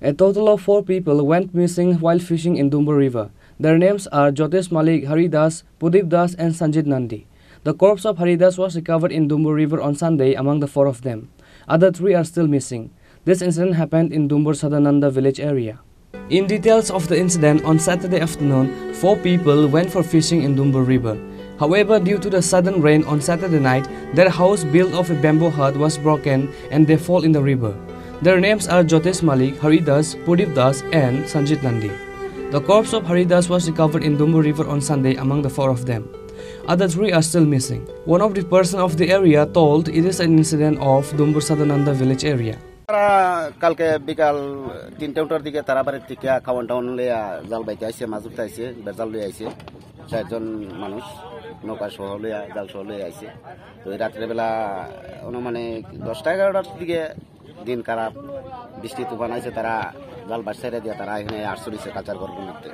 A total of 4 people went missing while fishing in Dumbur River. Their names are Jyotish Malik, Haridas, Pudip Das and Sanjit Nandi. The corpse of Haridas was recovered in Dumbur River on Sunday among the 4 of them. Other 3 are still missing. This incident happened in Dumbur Sadananda village area. In details of the incident, on Saturday afternoon, 4 people went for fishing in Dumbur River. However, due to the sudden rain on Saturday night, their house built of a bamboo hut was broken and they fall in the river. Their names are Jyotish Malik, Haridas, Pudip Das and Sanjit Nandi. The corpse of Haridas was recovered in Dumbur River on Sunday among the 4 of them. Other 3 are still missing. One of the person of the area told it is an incident of Dumbur Sadananda village area. কালকে বিকাল 3টার দিকে তারা বাড়ির থেকে খাওয়ান town লইয়া জাল বাইতে আইছে, মাছ ধরতে আইছে, জাল লইয়া আইছে 4 জন মানুষ নৌকা সহ লইয়া জাল সহ লইয়া আইছে। তো রাত্রে বেলা অনুমানিক 10টা-11টার দিকে দিন খারাপ, বৃষ্টি তুফান আইছে, তারা জাল বাস ছেড়ে দিয়ে তারা এখানে আসছে কালচার ঘরের মধ্যে।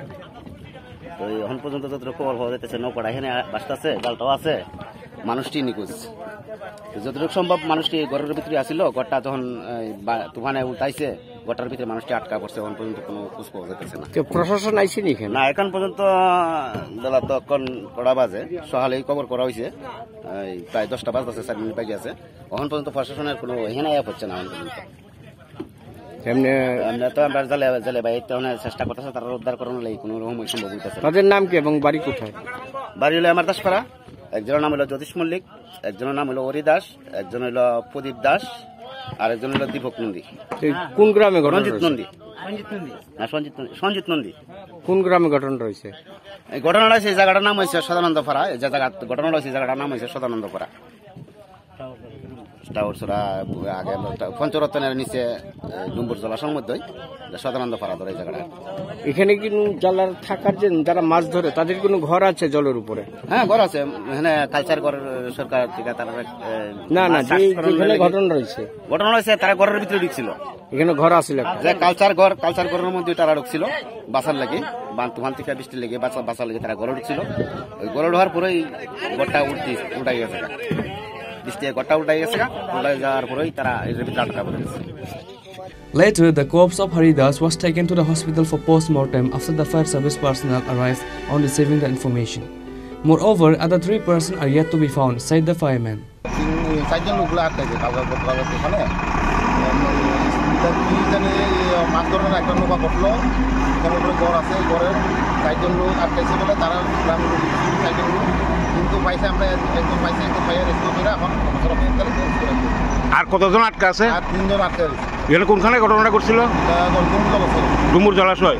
তো এখন পর্যন্ত যতটুকু খবর পাওয়া যাইতেছে নৌকাটা এখানে বাসতেছে, জালটাও আছে, মানুষটি নিখোঁজ। যতটুকু সম্ভব মানুষটি ঘরের ভিতরে আসিল, ঘরটা যখন তুফানে উল্টাইছে ঘরটার ভিতরে মানুষটি আটকা পড়ছে, এখন পর্যন্ত কোনো খোঁজ পাওয়া যাচ্ছে না। প্রশাসন আইসেনি না, এখন পর্যন্ত বেলা তো কড়া বাজে, সকালে খবর করা হয়েছে, প্রায় 10টা বাজতেছে, 4 মিনিট বাকি আছে। এখন পর্যন্ত প্রশাসনের কোনো এখানে হচ্ছে না। এখন পর্যন্ত আমরা তো আমরা জালে ভাই চেষ্টা করতেছে, তারা উদ্ধার করানোর লাগে কোনো রকম সম্ভব হইতেছে। তাদের নাম কি এবং বাড়ি কোথায়? বাড়ি হলো আমার দাসপাড়া। একজনের নাম হলো জ্যোতিষ মল্লিক, একজনের নাম হলো হরি দাস, একজন হলো প্রদীপ দাস আর একজন হলো দীপক নন্দী। কোন গ্রামে? রঞ্জিত নন্দী। সঞ্জিত নন্দী। কোন গ্রামে ঘটনা রয়েছে? এই ঘটনাটা হয়েছে, এই জায়গাটার নাম হয়েছে সদানন্দপাড়া। যে জায়গা ঘটনাটা হয়েছে, জায়গাটার নাম হয়েছে সদানন্দপাড়া। আগে পঞ্চরত্নের নিচে ডুম্বুর জলাশয়ের মধ্যে সদানন্দপাড়া ধরে এই জায়গাটা। এখানে কি জালার থাকার যে যারা মাছ ধরে তাদের কোনো ঘর আছে জলের উপরে? হ্যাঁ, ঘর আছে, এখানে কালচার ঘর সরকার থেকে তারা না ঘটনা রয়েছে তারা ঘরের ভিতরে ঢুকছিল। এখানে ঘর আছিল যে কালচার ঘরের মধ্যে তারা ঢুকছিল বাসার লাগে, তুফান থেকে বৃষ্টির লেগে বাসার লেগে তারা ঘরে ঢুকছিল। ওই ঘরে ঢোকার পরেই ঘরটা উল্টাই গেছে, বৃষ্টি ঘরটা উল্টাই গেছে, উল্টাই যাওয়ার পরেই তারা এর ভিতরে আটকা পড়ে গেছে। Later, the corpse of Haridas was taken to the hospital for post-mortem after the fire service personnel arrived on receiving the information. Moreover, other 3 persons are yet to be found, said the fireman. আর কতজন আটকা আছে? 3 জন আটকা আছে। এখানে কোনখানে ঘটনাটা ঘটছিল? ডুম্বুর জলাশয়।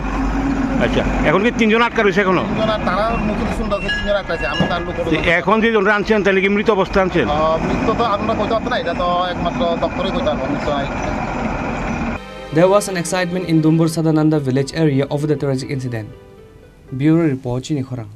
আচ্ছা, এখন কি 3 জন আটকা রয়েছে? এখনো এখন যে জন আনছেন তাহলে কি মৃত অবস্থা আনছেন? মৃত তো আমরা কইতে পারবো না, এটা তো একমাত্র দপ্তরে কইতে পারবো, মৃত নাই। There was an excitement in Dumbur Sadananda village area over the tragic incident. Bureau Report, Chini, Khorang.